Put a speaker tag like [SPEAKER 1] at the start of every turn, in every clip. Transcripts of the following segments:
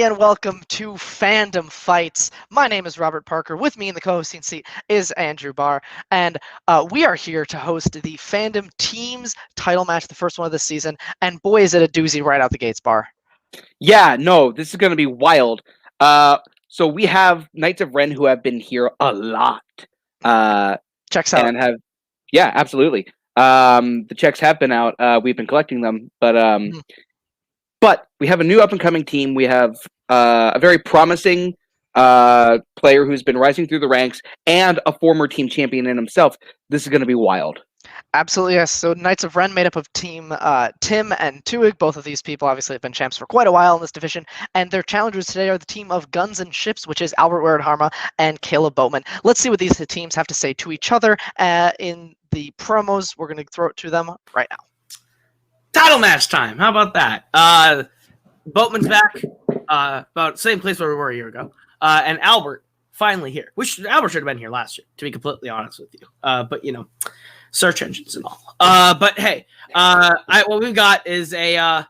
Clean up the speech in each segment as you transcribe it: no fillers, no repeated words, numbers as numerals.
[SPEAKER 1] everybody, and welcome to Fandom Fights. My name is Robert Parker. With me in the co-hosting seat is Andrew Barr, and we are here to host the Fandom Teams title match, the first one of the season. And boy, is it a doozy right out the gates, Barr.
[SPEAKER 2] Yeah, no, this is going to be wild. So we have Knights of Ren who have been here a lot.
[SPEAKER 1] Checks out.
[SPEAKER 2] And yeah, absolutely. The checks have been out. We've been collecting them, but we have a new up-and-coming team. We have a very promising player who's been rising through the ranks and a former team champion in himself. This is going to be wild.
[SPEAKER 1] Absolutely, yes. So Knights of Ren made up of team Tim and TWOHIG'S. Both of these people obviously have been champs for quite a while in this division. And their challengers today are the team of Guns and Ships, which is Albert Weird-Harma and Kaleb Boatman. Let's see what these teams have to say to each other in the promos. We're going to throw it to them right now.
[SPEAKER 3] Title match time. How about that? Boatman's back, about same place where we were a year ago. And Albert finally here. Albert should have been here last year, to be completely honest with you. But you know, search engines and all. But hey, what we've got is a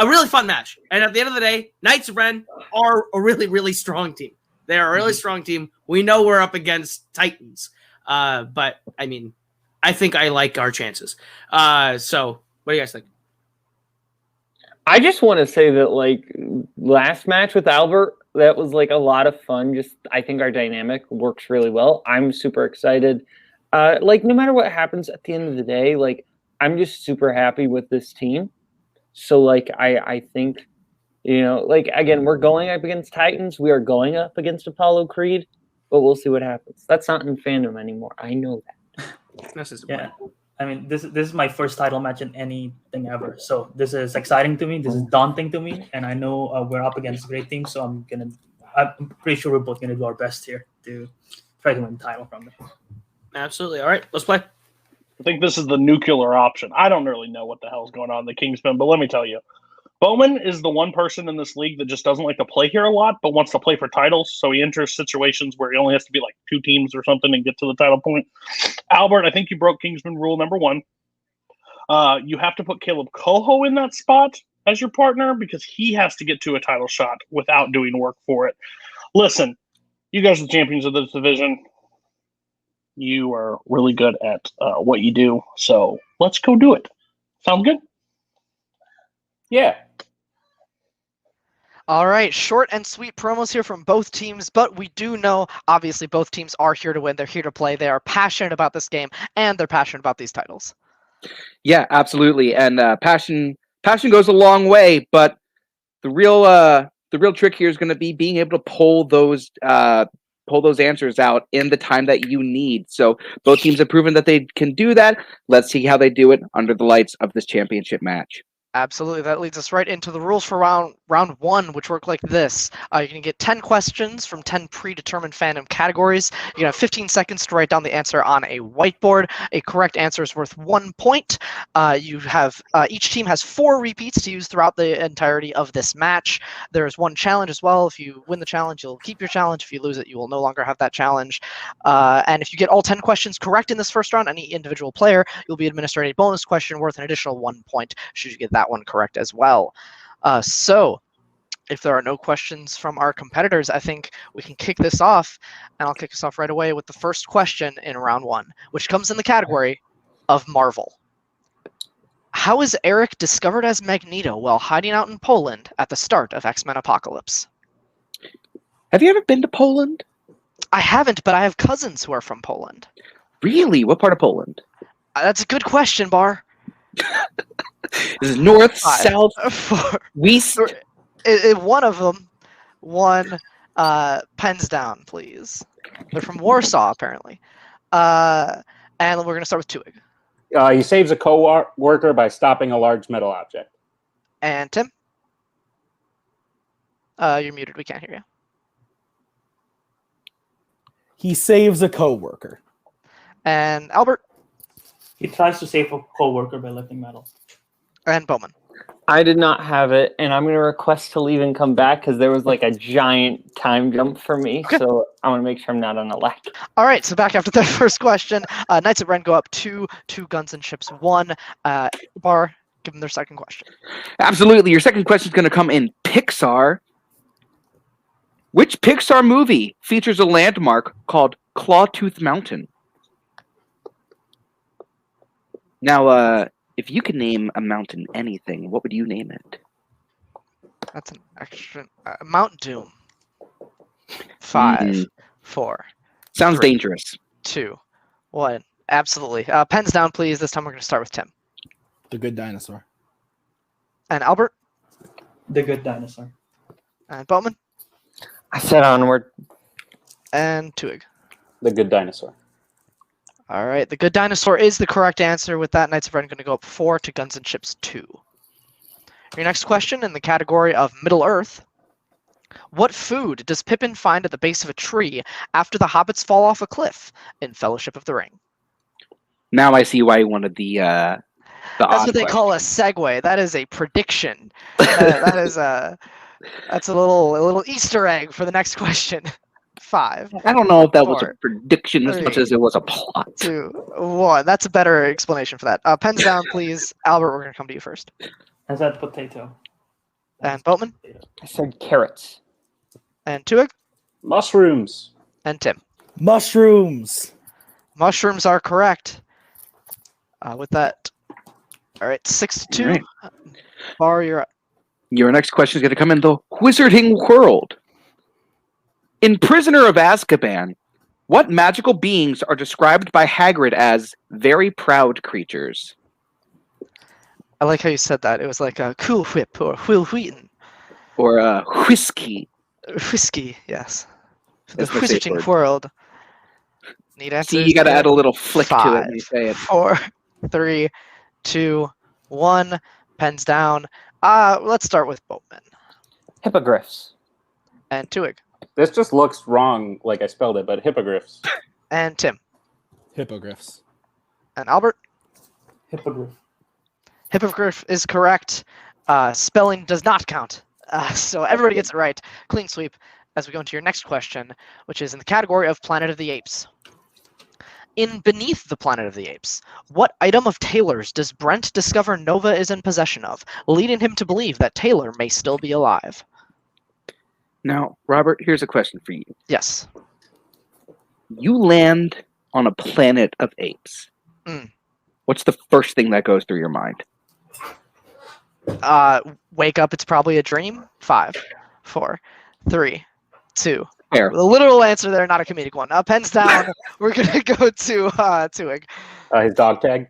[SPEAKER 3] really fun match. And at the end of the day, Knights of Ren are a really, really strong team. They are a really strong team. We know we're up against Titans. But I mean, I think I like our chances. So what do you guys think?
[SPEAKER 4] I just want to say that, like, last match with Albert, that was, like, a lot of fun. I think our dynamic works really well. I'm super excited. Like, no matter what happens at the end of the day, like, I'm just super happy with this team. So, like, I think, you know, like, again, we're going up against Titans. We are going up against Apollo Creed, but we'll see what happens. That's not in Fandom anymore. I know that.
[SPEAKER 5] Yeah. I mean, this is my first title match in anything ever. So this is exciting to me. This is daunting to me. And I know we're up against a great team. So I'm pretty sure we're both going to do our best here to try to win the title from them.
[SPEAKER 3] Absolutely. All right, let's play.
[SPEAKER 6] I think this is the nuclear option. I don't really know what the hell's going on in the Kingsman, but let me tell you. Bowman is the one person in this league that just doesn't like to play here a lot, but wants to play for titles. So he enters situations where he only has to be like 2 teams or something and get to the title point. Albert, I think you broke Kingsman rule number 1. You have to put Kaleb Koho in that spot as your partner because he has to get to a title shot without doing work for it. Listen, you guys are the champions of this division. You are really good at what you do. So let's go do it. Sound good?
[SPEAKER 4] Yeah.
[SPEAKER 1] All right, short and sweet promos here from both teams, but we do know, obviously, both teams are here to win. They're here to play. They are passionate about this game, and they're passionate about these titles.
[SPEAKER 2] Yeah, absolutely. And passion goes a long way, but the real trick here is going to be being able to pull those answers out in the time that you need. So both teams have proven that they can do that. Let's see how they do it under the lights of this championship match.
[SPEAKER 1] Absolutely. That leads us right into the rules for round 1, which work like this. You can get 10 questions from 10 predetermined fandom categories. You can have 15 seconds to write down the answer on a whiteboard. A correct answer is worth 1 point. Each team has 4 repeats to use throughout the entirety of this match. There is 1 challenge as well. If you win the challenge, you'll keep your challenge. If you lose it, you will no longer have that challenge. And if you get all 10 questions correct in this first round, any individual player, you'll be administered a bonus question worth an additional 1 point should you get that one correct as well. So if there are no questions from our competitors, I think we can kick this off, and I'll kick us off right away with the first question in round 1, which comes in the category of Marvel. How is Erik discovered as Magneto while hiding out in Poland at the start of X-Men Apocalypse?
[SPEAKER 2] Have you ever been to Poland?
[SPEAKER 1] I haven't, but I have cousins who are from Poland.
[SPEAKER 2] Really? What part of Poland?
[SPEAKER 1] That's a good question, Bar.
[SPEAKER 2] Is it north,
[SPEAKER 1] 5,
[SPEAKER 2] south,
[SPEAKER 1] 4,
[SPEAKER 2] west?
[SPEAKER 1] One of them, pens down, please. They're from Warsaw, apparently. And we're going to start with TWOHIG'S.
[SPEAKER 7] He saves a co-worker by stopping a large metal object.
[SPEAKER 1] And Tim? You're muted. We can't hear you.
[SPEAKER 8] He saves a co-worker.
[SPEAKER 1] And Albert?
[SPEAKER 5] He tries to save a co-worker by lifting metal.
[SPEAKER 1] And Bowman?
[SPEAKER 4] I did not have it, and I'm going to request to leave and come back because there was like a giant time jump for me, so I want to make sure I'm not on a lag.
[SPEAKER 1] All right, so back after the first question. Knights of Ren go up 2, Guns and Ships 1. Bar, give them their second question.
[SPEAKER 2] Absolutely. Your second question is going to come in Pixar. Which Pixar movie features a landmark called Clawtooth Mountain? Now, if you could name a mountain anything, what would you name it?
[SPEAKER 1] That's an extra. Mount Doom. 5, 4,
[SPEAKER 2] Sounds
[SPEAKER 1] 3,
[SPEAKER 2] dangerous.
[SPEAKER 1] 2, 1. Absolutely. Pens down, please. This time we're going to start with Tim.
[SPEAKER 8] The Good Dinosaur.
[SPEAKER 1] And Albert.
[SPEAKER 5] The Good Dinosaur.
[SPEAKER 1] And Boatman.
[SPEAKER 4] I said Onward.
[SPEAKER 1] And Tuig.
[SPEAKER 7] The Good Dinosaur.
[SPEAKER 1] All right. The Good Dinosaur is the correct answer. With that, Knights of Ren going to go up 4 to Guns and Ships 2. Your next question in the category of Middle Earth. What food does Pippin find at the base of a tree after the hobbits fall off a cliff in Fellowship of the Ring?
[SPEAKER 2] Now I see why he wanted the
[SPEAKER 1] That's
[SPEAKER 2] odd
[SPEAKER 1] what they
[SPEAKER 2] question.
[SPEAKER 1] call a segue. That is a prediction. That's a little Easter egg for the next question. 5,
[SPEAKER 2] I don't know if that was a
[SPEAKER 1] 4,
[SPEAKER 2] prediction as much
[SPEAKER 1] 3,
[SPEAKER 2] as it was a plot.
[SPEAKER 1] 2, 1. That's a better explanation for that. Pens down, please. Albert, we're going to come to you first.
[SPEAKER 5] I said potato.
[SPEAKER 1] And Boatman.
[SPEAKER 4] I said carrots.
[SPEAKER 1] And Tuig.
[SPEAKER 7] Mushrooms.
[SPEAKER 1] And Tim.
[SPEAKER 8] Mushrooms.
[SPEAKER 1] Mushrooms are correct. With that, all right, 6-2.
[SPEAKER 2] All right.
[SPEAKER 1] Bar, you're up.
[SPEAKER 2] Your next question is going to come in the Wizarding World. In Prisoner of Azkaban, what magical beings are described by Hagrid as very proud creatures?
[SPEAKER 1] I like how you said that. It was like a Cool Whip or Will Wheaton.
[SPEAKER 2] Or whiskey?
[SPEAKER 1] Whiskey, yes. The
[SPEAKER 2] That's my safe
[SPEAKER 1] Wizarding
[SPEAKER 2] word.
[SPEAKER 1] World. Need answers?
[SPEAKER 2] See, you got to add a little flick to it
[SPEAKER 1] 5,
[SPEAKER 2] when you say it.
[SPEAKER 1] 4, 3, 2, 1. Pens down. Let's start with Boatman.
[SPEAKER 4] Hippogriffs.
[SPEAKER 1] And Tuig.
[SPEAKER 7] This just looks wrong, like I spelled it, but hippogriffs.
[SPEAKER 1] And Tim.
[SPEAKER 8] Hippogriffs.
[SPEAKER 1] And Albert.
[SPEAKER 5] Hippogriff.
[SPEAKER 1] Hippogriff is correct. Spelling does not count. So everybody gets it right. Clean sweep as we go into your next question, which is in the category of Planet of the Apes. In Beneath the Planet of the Apes, what item of Taylor's does Brent discover Nova is in possession of, leading him to believe that Taylor may still be alive?
[SPEAKER 2] Now, Robert, here's a question for you.
[SPEAKER 1] Yes.
[SPEAKER 2] You land on a planet of apes.
[SPEAKER 1] Mm.
[SPEAKER 2] What's the first thing that goes through your mind?
[SPEAKER 1] Wake up, it's probably a dream. 5, 4, 3, 2.
[SPEAKER 2] Fair.
[SPEAKER 1] The literal answer there, not a comedic one. Pens down. We're going to go to Tuig.
[SPEAKER 7] His dog tag.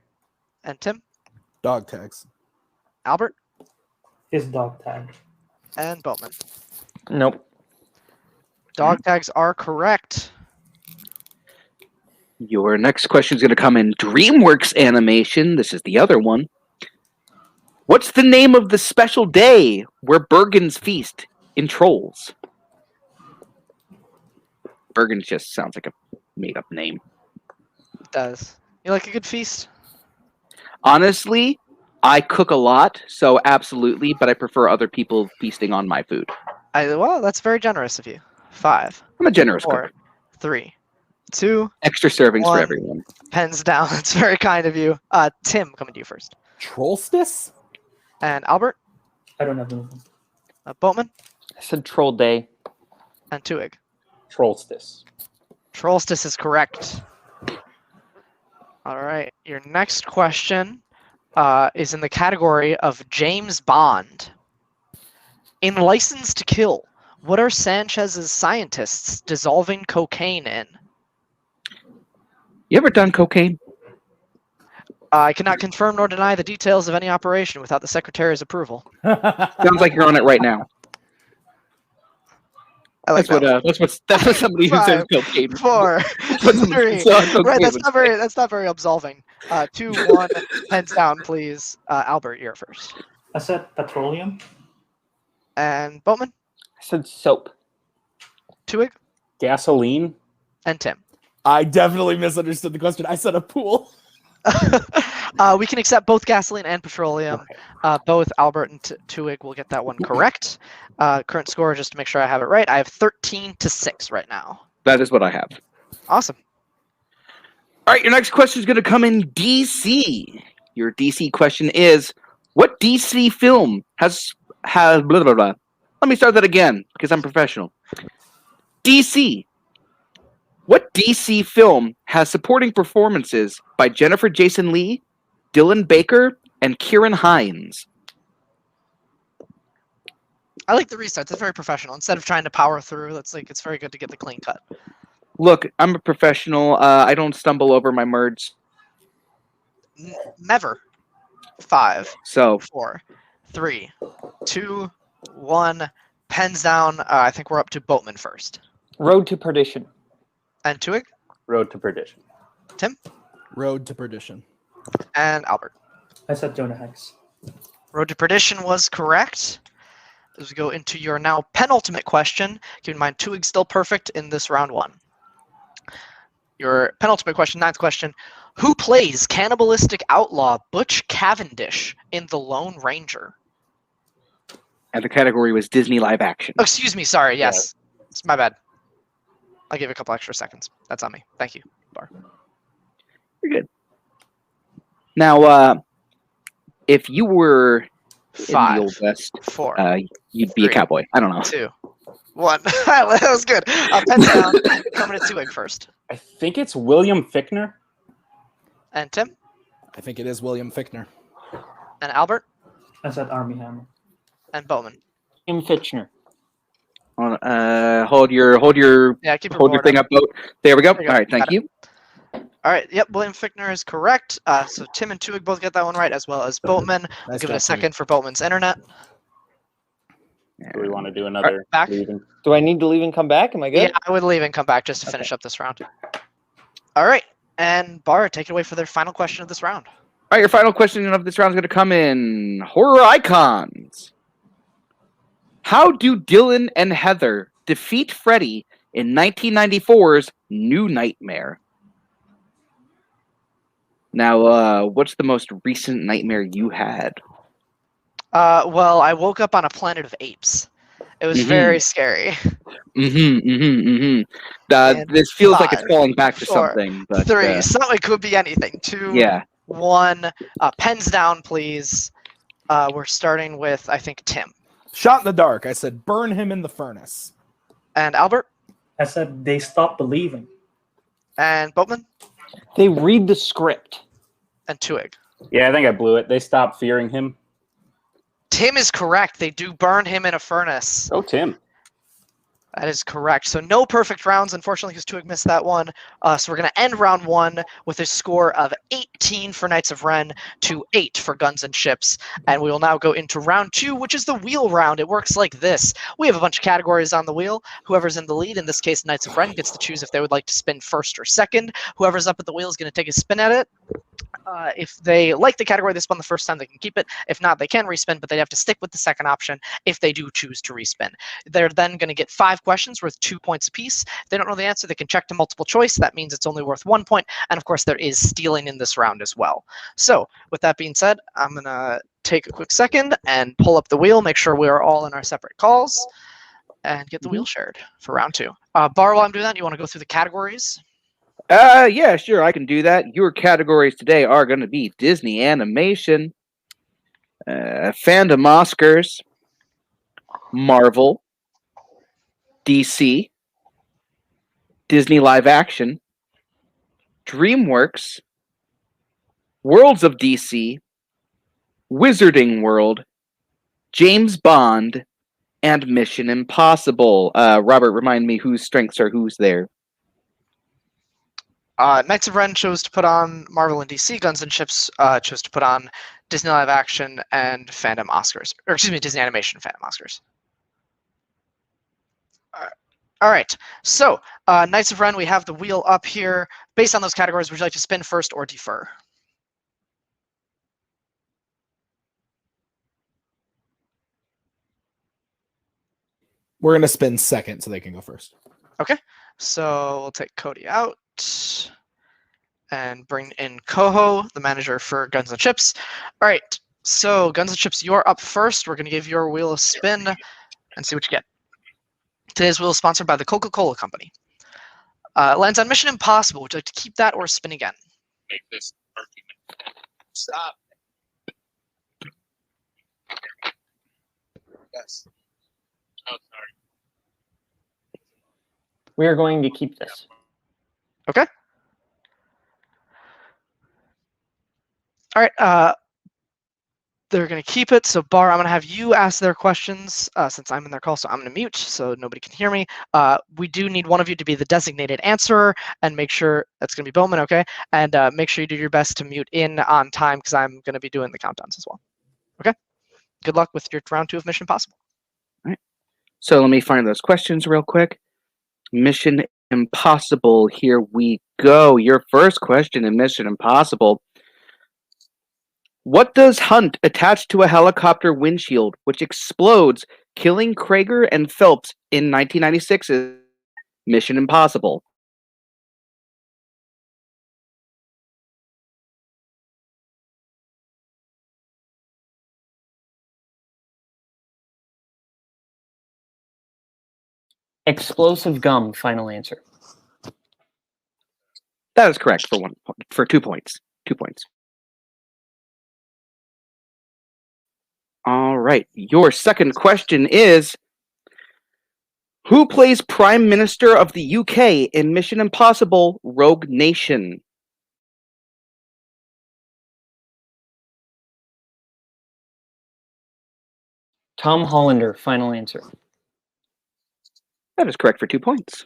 [SPEAKER 1] And Tim.
[SPEAKER 8] Dog tags.
[SPEAKER 1] Albert.
[SPEAKER 5] His dog tag.
[SPEAKER 1] And Boatman.
[SPEAKER 4] Nope.
[SPEAKER 1] Dog tags are correct.
[SPEAKER 2] Your next question is going to come in DreamWorks animation. This is the other one. What's the name of the special day where Bergen's feast in Trolls? Bergen just sounds like a made-up name.
[SPEAKER 1] It does. You like a good feast?
[SPEAKER 2] Honestly, I cook a lot, so absolutely, but I prefer other people feasting on my food.
[SPEAKER 1] Well, that's very generous of you. 5,
[SPEAKER 2] I'm a generous
[SPEAKER 1] 4,
[SPEAKER 2] cook.
[SPEAKER 1] 3, 2.
[SPEAKER 2] Extra servings for
[SPEAKER 1] 1.
[SPEAKER 2] everyone.
[SPEAKER 1] Pens down. That's very kind of you. Tim, coming to you first.
[SPEAKER 8] Trollstice?
[SPEAKER 1] And Albert.
[SPEAKER 5] I don't have the movie.
[SPEAKER 1] Boatman.
[SPEAKER 4] I said Troll Day.
[SPEAKER 1] And Tuig.
[SPEAKER 7] Trollstice.
[SPEAKER 1] Trollstice is correct. All right. Your next question is in the category of James Bond. In License to Kill, what are Sanchez's scientists dissolving cocaine in?
[SPEAKER 2] You ever done cocaine?
[SPEAKER 1] I cannot confirm nor deny the details of any operation without the Secretary's approval.
[SPEAKER 2] Sounds like you're on it right now.
[SPEAKER 1] I like
[SPEAKER 2] That's what somebody who says
[SPEAKER 1] 5,
[SPEAKER 2] cocaine.
[SPEAKER 1] 4,
[SPEAKER 2] What somebody
[SPEAKER 1] 3.
[SPEAKER 2] who says cocaine
[SPEAKER 1] Right,
[SPEAKER 2] would say.
[SPEAKER 1] that's not very absolving. 2, 1. Pens down, please. Albert, you're first.
[SPEAKER 5] I said petroleum.
[SPEAKER 1] And Boatman.
[SPEAKER 4] I said soap.
[SPEAKER 1] Tuig.
[SPEAKER 7] Gasoline.
[SPEAKER 1] And Tim.
[SPEAKER 8] I definitely misunderstood the question. I said a pool.
[SPEAKER 1] We can accept both gasoline and petroleum.
[SPEAKER 7] Okay.
[SPEAKER 1] Both Albert and Tuig will get that one correct. Current score, just to make sure I have it right, I have 13-6 right now.
[SPEAKER 2] That is what I have.
[SPEAKER 1] Awesome.
[SPEAKER 2] All right, your next question is going to come in DC. Your DC question is, what DC film has blah, blah, blah. Let me start that again, because I'm professional. DC. What DC film has supporting performances by Jennifer Jason Leigh, Dylan Baker, and Kieran Hines?
[SPEAKER 1] I like the restarts. It's very professional. Instead of trying to power through, it's very good to get the clean cut.
[SPEAKER 2] Look, I'm a professional. I don't stumble over my merds.
[SPEAKER 1] Never. 5,
[SPEAKER 2] So
[SPEAKER 1] 4, 3, 2, 1. Pens down. I think we're up to Boatman first.
[SPEAKER 4] Road to Perdition.
[SPEAKER 1] And TWOHIG,
[SPEAKER 7] Road to Perdition.
[SPEAKER 1] Tim,
[SPEAKER 8] Road to Perdition.
[SPEAKER 1] and Albert.
[SPEAKER 5] I said Jonah Hex.
[SPEAKER 1] Road to Perdition was correct. As we go into your now penultimate question, keep in mind TWOHIG's still perfect in this round 1. Your penultimate question, 9th question. Who plays cannibalistic outlaw Butch Cavendish in The Lone Ranger?
[SPEAKER 2] and the category was Disney live action.
[SPEAKER 1] Oh, excuse me, sorry, yes. It's my bad. I'll give you a couple extra seconds. That's on me. Thank you, Bar.
[SPEAKER 2] You're good. Now, if you were in the
[SPEAKER 1] 5,
[SPEAKER 2] Old West,
[SPEAKER 1] 4,
[SPEAKER 2] you'd be a
[SPEAKER 1] 3,
[SPEAKER 2] cowboy. I don't know.
[SPEAKER 1] 2, 1. That was good. Pens down. Coming to TWOHIG first.
[SPEAKER 7] I think it's William Fichtner.
[SPEAKER 1] And Tim,
[SPEAKER 8] I think it is William Fichtner.
[SPEAKER 1] and Albert,
[SPEAKER 5] I said Army Hammer.
[SPEAKER 1] and Bowman.
[SPEAKER 4] Tim Fitchner.
[SPEAKER 2] Hold your
[SPEAKER 1] Yeah, keep your
[SPEAKER 2] hold your
[SPEAKER 1] board
[SPEAKER 2] thing
[SPEAKER 1] up.
[SPEAKER 2] up, boat. There we go.
[SPEAKER 1] There you
[SPEAKER 2] All
[SPEAKER 1] go.
[SPEAKER 2] right, thank
[SPEAKER 1] Got
[SPEAKER 2] you.
[SPEAKER 1] All right, yep, William Fichtner is correct. So Tim and TWOHIG both get that one right, as well as Boatman. We'll
[SPEAKER 8] Nice
[SPEAKER 1] give it a
[SPEAKER 8] job,
[SPEAKER 1] second for Boatman's internet.
[SPEAKER 7] Do we want to do another
[SPEAKER 1] Back?
[SPEAKER 7] leaving?
[SPEAKER 4] Do I need to leave and come back? Am I good?
[SPEAKER 1] Yeah, I would leave and come back just to finish up this round. All right, and Bar, take it away for their final question of this round.
[SPEAKER 2] All right, your final question of this round is going to come in horror icons. How do Dylan and Heather defeat Freddy in 1994's New Nightmare? Now, what's the most recent nightmare you had?
[SPEAKER 1] Well, I woke up on a planet of apes. It was very scary. And
[SPEAKER 2] This feels like it's
[SPEAKER 1] 5,
[SPEAKER 2] falling back to
[SPEAKER 1] 4,
[SPEAKER 2] something. But,
[SPEAKER 1] 3, so it could be anything. 2,
[SPEAKER 2] yeah.
[SPEAKER 1] 1. Pens down, please. We're starting with, I think, Tim.
[SPEAKER 8] Shot in the dark. I said burn him in the furnace.
[SPEAKER 1] And Albert?
[SPEAKER 5] I said They Stop Believing.
[SPEAKER 1] And Boatman?
[SPEAKER 4] They read the script.
[SPEAKER 1] And TWOHIG.
[SPEAKER 7] Yeah, I think I blew it. They stopped fearing him.
[SPEAKER 1] Tim is correct. They do burn him in a furnace.
[SPEAKER 7] Oh, Tim.
[SPEAKER 1] That is correct. So no perfect rounds, unfortunately, because TWOHIG missed that one. So we're going to end round 1 with a score of 18 for Knights of Ren to 8 for Guns and Ships. And we will now go into round 2, which is the wheel round. It works like this. We have a bunch of categories on the wheel. Whoever's in the lead, in this case Knights of Ren, gets to choose if they would like to spin first or second. Whoever's up at the wheel is going to take a spin at it. If they like the category they spun the first time, they can keep it. If not, they can respin, but they have to stick with the second option if they do choose to respin. They're then going to get 5 questions worth 2 points apiece. If they don't know the answer, they can check to multiple choice. That means it's only worth 1 point. And of course, there is stealing in this round as well. So with that being said, I'm going to take a quick second and pull up the wheel, make sure we are all in our separate calls, and get the wheel shared for round 2. Bar, while I'm doing that, you want to go through the categories?
[SPEAKER 2] Yeah, sure, I can do that. Your categories today are going to be Disney Animation, Fandom Oscars, Marvel, DC, Disney Live Action, DreamWorks, Worlds of DC, Wizarding World, James Bond, and Mission Impossible. Robert, remind me whose strengths are whose there.
[SPEAKER 1] Knights of Ren chose to put on Marvel and DC. Guns and Ships chose to put on Disney Live Action and Fandom Oscars. Or excuse me, Disney Animation Fandom Oscars. All right. So, Knights of Ren, we have the wheel up here. Based on those categories, would you like to spin first or defer?
[SPEAKER 8] We're going to spin second so they can go first.
[SPEAKER 1] Okay. So we'll take Cody out and bring in Koho, the manager for Guns and Chips. All right. So Guns and Chips, you're up first. We're going to give your wheel a spin and see what you get. Today's wheel is sponsored by the Coca-Cola Company. Lands on Mission Impossible. Would you like to keep that or spin again?
[SPEAKER 9] Make this argument. Stop. Yes. Oh, sorry.
[SPEAKER 4] We are going to keep this.
[SPEAKER 1] Okay. All right. They're going to keep it. So, Bar, I'm going to have you ask their questions since I'm in their call. So I'm going to mute so nobody can hear me. We do need one of you to be the designated answerer and make sure that's going to be Bowman, okay? And make sure you do your best to mute in on time because I'm going to be doing the countdowns as well. Okay? Good luck with your round 2 of Mission Impossible.
[SPEAKER 2] All right. So let me find those questions real quick. Mission Impossible. Here we go. Your first question in Mission Impossible. What does Hunt attach to a helicopter windshield which explodes, killing Krieger and Phelps in 1996's Mission Impossible?
[SPEAKER 4] Explosive gum, final answer.
[SPEAKER 2] That is correct for 2 points. 2 points. All right. Your second question is, who plays Prime Minister of the UK in Mission Impossible Rogue Nation?
[SPEAKER 4] Tom Hollander, final answer.
[SPEAKER 2] That is correct for 2 points.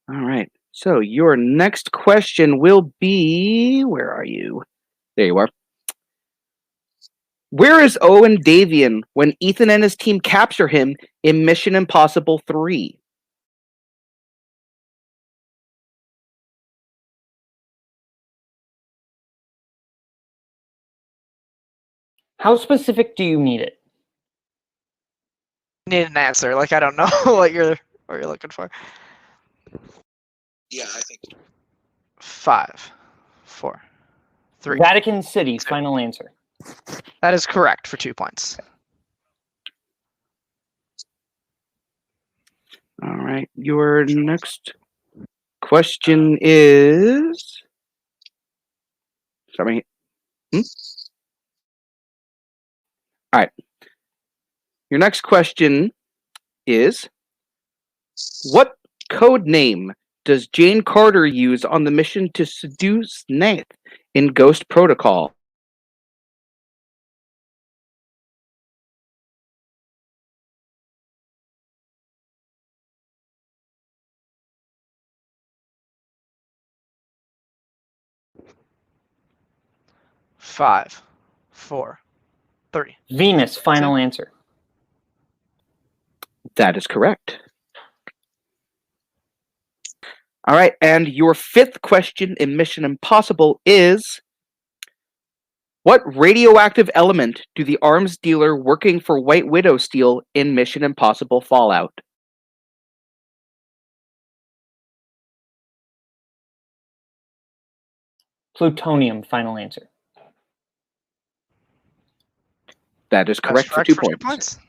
[SPEAKER 2] All right. So your next question will be, where are you? There you are. Where is Owen Davian when Ethan and his team capture him in Mission Impossible 3?
[SPEAKER 4] How specific do you need it?
[SPEAKER 1] Need an answer. Like, I don't know what you're looking for.
[SPEAKER 9] Yeah, I think
[SPEAKER 1] 5, 4, 3.
[SPEAKER 4] Vatican City, final answer.
[SPEAKER 1] That is correct for 2 points.
[SPEAKER 2] All right. Your next question is... Sorry. All right. Your next question is, what code name does Jane Carter use on the mission to seduce Nath in Ghost Protocol?
[SPEAKER 1] Five, 4, 3.
[SPEAKER 4] Venus, final answer.
[SPEAKER 2] That is correct. All right, and your fifth question in Mission Impossible is, what radioactive element do the arms dealer working for White Widow steal in Mission Impossible Fallout?
[SPEAKER 4] Plutonium, final answer.
[SPEAKER 2] That is correct for 2 points.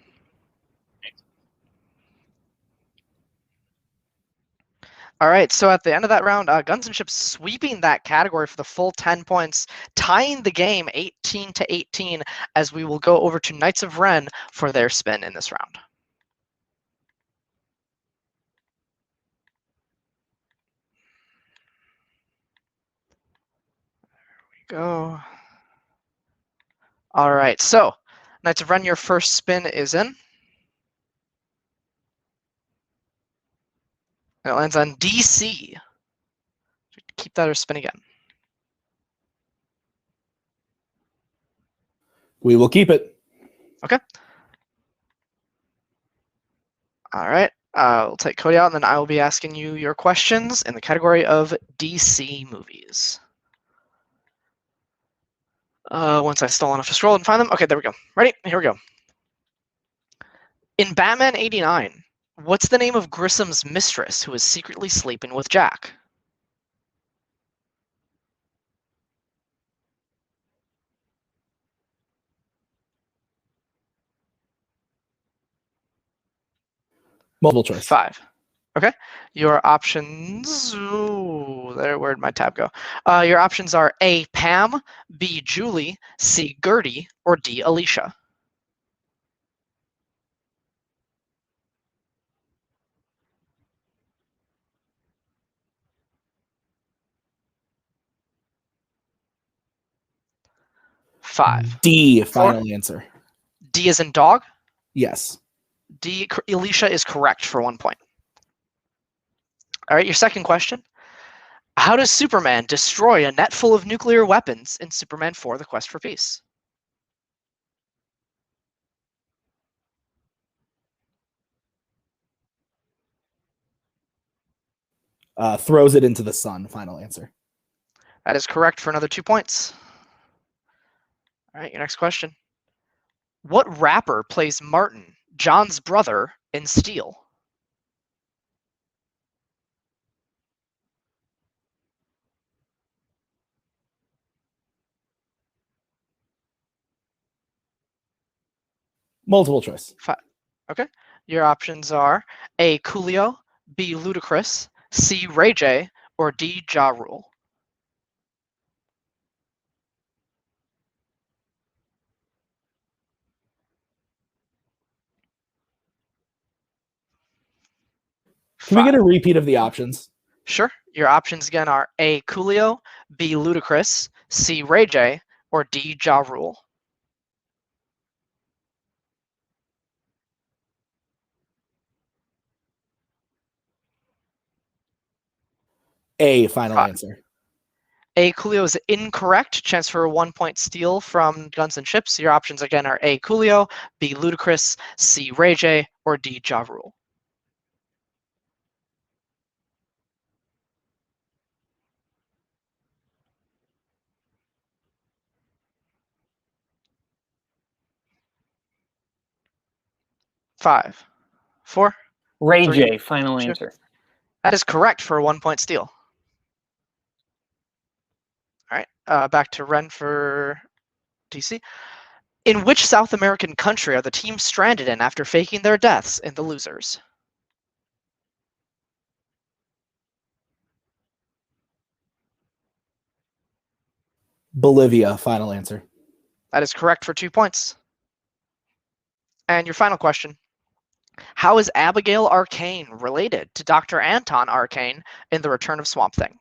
[SPEAKER 1] All right, so at the end of that round, Guns and Ships sweeping that category for the full 10 points, tying the game 18-18, as we will go over to Knights of Ren for their spin in this round. There we go. All right, so Knights of Ren, your first spin is in. And it lands on DC. Keep that or spin again.
[SPEAKER 8] We will keep it.
[SPEAKER 1] Okay. All right. We'll take Cody out, and then I will be asking you your questions in the category of DC movies. Once I stall enough to scroll and find them. Okay, there we go. Ready? Here we go. In Batman 89, what's the name of Grissom's mistress who is secretly sleeping with Jack?
[SPEAKER 8] Multiple choice.
[SPEAKER 1] 5. Okay. Your options. Ooh, where'd my tab go? Your options are A, Pam, B, Julie, C, Gertie, or D, Alicia. 5.
[SPEAKER 8] D, final answer.
[SPEAKER 1] D is in dog.
[SPEAKER 8] Yes.
[SPEAKER 1] D, Alicia is correct for 1 point. All right, your second question. How does Superman destroy a net full of nuclear weapons in Superman 4: The Quest for Peace?
[SPEAKER 8] Throws it into the sun, final answer.
[SPEAKER 1] That is correct for another 2 points. All right, your next question. What rapper plays Martin, John's brother, in Steel?
[SPEAKER 8] Multiple choice.
[SPEAKER 1] 5. Okay. Your options are A, Coolio, B, Ludacris, C, Ray J, or D, Ja Rule.
[SPEAKER 8] Can we get a repeat of the options?
[SPEAKER 1] Sure. Your options again are A, Coolio, B, Ludacris, C, Ray J, or D, Ja Rule.
[SPEAKER 8] A, final
[SPEAKER 1] 5.
[SPEAKER 8] answer.
[SPEAKER 1] A, Coolio is incorrect. Chance for a 1 point steal from Guns and Chips. Your options again are A, Coolio, B, Ludacris, C, Ray J, or D, Ja Rule. Five, 4.
[SPEAKER 4] Ray
[SPEAKER 1] 3,
[SPEAKER 4] J, final
[SPEAKER 1] 2.
[SPEAKER 4] answer.
[SPEAKER 1] That is correct for a 1 point steal. All right, back to Ren for DC. In which South American country are the teams stranded in after faking their deaths in The Losers?
[SPEAKER 8] Bolivia, final answer.
[SPEAKER 1] That is correct for 2 points. And your final question. How is Abigail Arcane related to Dr. Anton Arcane in The Return of Swamp Thing?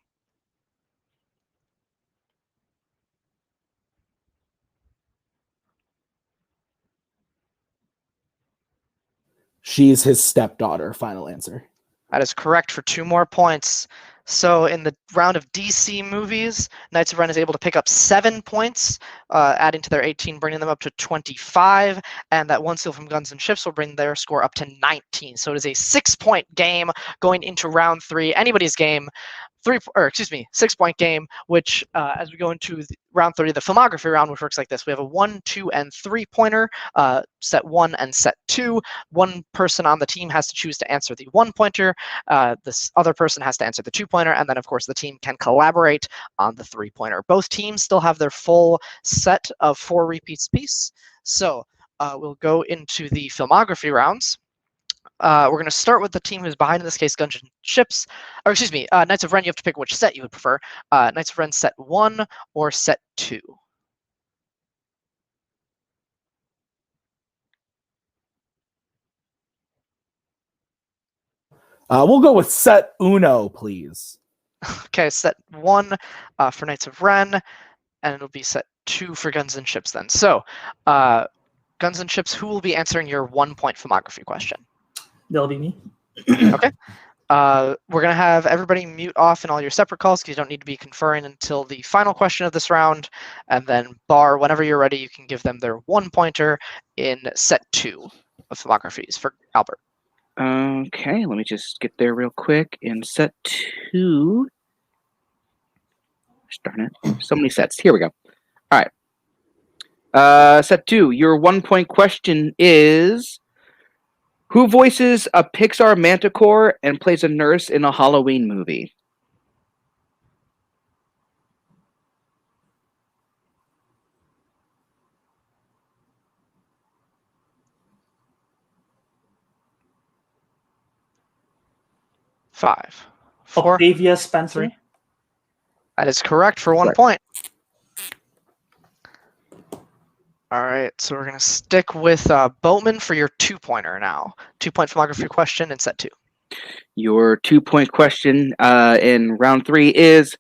[SPEAKER 8] She's his stepdaughter, final answer.
[SPEAKER 1] That is correct for 2 more points. So in the round of DC movies, Knights of Ren is able to pick up 7 points, adding to their 18, bringing them up to 25. And that 1 steal from Guns and Chips will bring their score up to 19. So it is a 6-point game going into round 3. Anybody's game. 6-point game, which as we go into round 30, the filmography round, which works like this. We have a 1, 2, and 3-pointer, set 1 and set 2. One person on the team has to choose to answer the 1-pointer. This other person has to answer the 2-pointer, and then of course the team can collaborate on the 3-pointer. Both teams still have their full set of 4 repeats apiece. So we'll go into the filmography rounds. We're going to start with the team who's behind, in this case, Guns and Chips. Or excuse me, Knights of Ren, you have to pick which set you would prefer. Knights of Ren set 1 or set 2.
[SPEAKER 8] We'll go with set uno, please.
[SPEAKER 1] Okay, set 1 for Knights of Ren, and it'll be set 2 for Guns and Chips then. So, Guns and Chips, who will be answering your 1-point filmography question?
[SPEAKER 5] That'll be me.
[SPEAKER 1] Okay. We're going to have everybody mute off in all your separate calls because you don't need to be conferring until the final question of this round. And then Bar, whenever you're ready, you can give them their 1-pointer in set 2 of filmographies for Albert.
[SPEAKER 2] Okay, let me just get there real quick. In set 2, darn it, so many sets. Here we go. All right. Set 2, your 1-point question is, who voices a Pixar manticore and plays a nurse in a Halloween movie?
[SPEAKER 1] Five, 4.
[SPEAKER 5] Octavia Spencer.
[SPEAKER 1] 3. That is correct for 1 point. All right, so we're going to stick with Boatman for your 2-pointer now. 2-point filmography question in set 2.
[SPEAKER 2] Your 2-point question in round 3 is,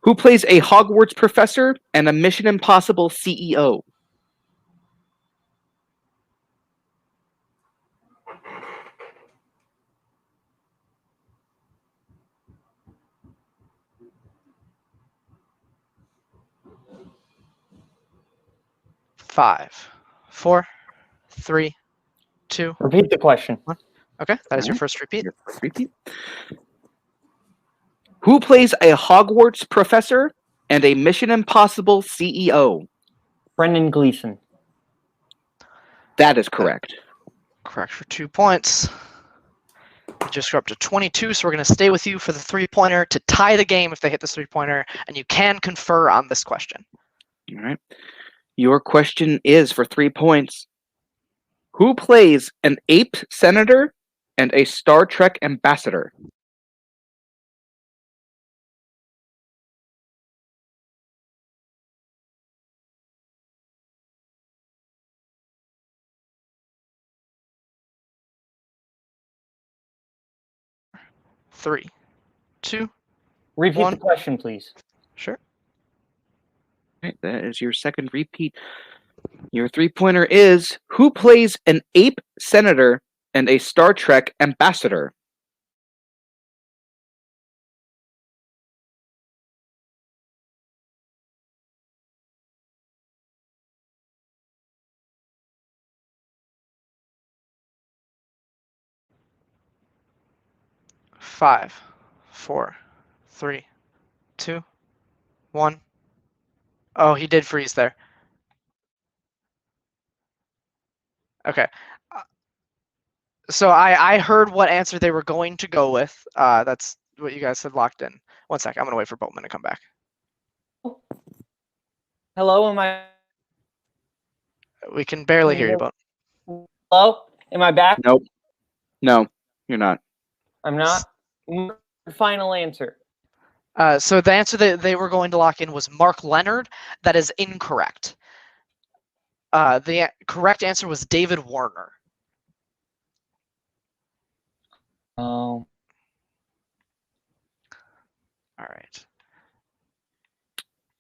[SPEAKER 2] Who plays a Hogwarts professor and a Mission Impossible CEO?
[SPEAKER 1] Five, 4, 3, 2.
[SPEAKER 4] Repeat the question.
[SPEAKER 1] Okay, that is your
[SPEAKER 2] Alright.
[SPEAKER 1] first repeat.
[SPEAKER 2] Your first repeat. Who plays a Hogwarts professor and a Mission Impossible CEO?
[SPEAKER 4] Brendan Gleeson.
[SPEAKER 2] That is correct.
[SPEAKER 1] Correct for 2 points. You just go up to 22, so we're going to stay with you for the 3-pointer to tie the game if they hit this 3-pointer, and you can confer on this question.
[SPEAKER 2] All right. Your question is for 3 points. Who plays an ape senator and a Star Trek ambassador?
[SPEAKER 1] Three, 2,
[SPEAKER 4] Repeat
[SPEAKER 1] One.
[SPEAKER 4] the question, please.
[SPEAKER 1] sure.
[SPEAKER 2] Okay, that is your second repeat. Your 3-pointer is who plays an ape senator and a Star Trek ambassador?
[SPEAKER 1] Five, 4, 3, 2, 1. Oh, he did freeze there. Okay. So I heard what answer they were going to go with. That's what you guys had locked in. 1 sec. I'm going to wait for Boatman to come back.
[SPEAKER 4] Hello, am I?
[SPEAKER 1] We can barely hear you, Boatman.
[SPEAKER 4] Hello, am I back?
[SPEAKER 2] Nope. No, you're not.
[SPEAKER 4] I'm not. Final answer.
[SPEAKER 1] So the answer that they were going to lock in was Mark Leonard. That is incorrect. The correct answer was David Warner.
[SPEAKER 4] Oh.
[SPEAKER 1] All right.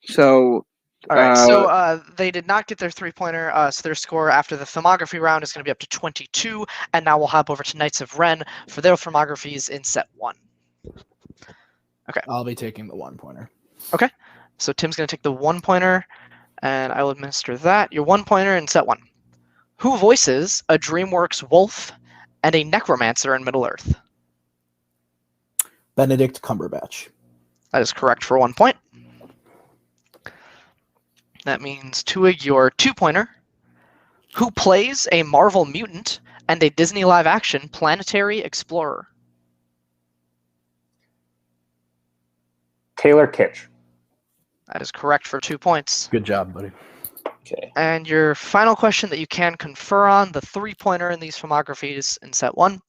[SPEAKER 2] So,
[SPEAKER 1] All right. So they did not get their 3-pointer. So their score after the filmography round is going to be up to 22. And now we'll hop over to Knights of Ren for their filmographies in set 1.
[SPEAKER 8] I'll be taking the 1-pointer.
[SPEAKER 1] Okay. So Tim's going to take the 1-pointer, and I will administer that. Your 1-pointer in set 1. Who voices a DreamWorks wolf and a necromancer in Middle-earth?
[SPEAKER 8] Benedict Cumberbatch.
[SPEAKER 1] That is correct for 1 point. That means Tuig, your 2-pointer. Who plays a Marvel mutant and a Disney live-action planetary explorer?
[SPEAKER 7] Taylor Kitsch.
[SPEAKER 1] That is correct for 2 points.
[SPEAKER 8] Good job, buddy.
[SPEAKER 7] Okay.
[SPEAKER 1] And your final question that you can confer on, the 3-pointer in these filmographies in set 1.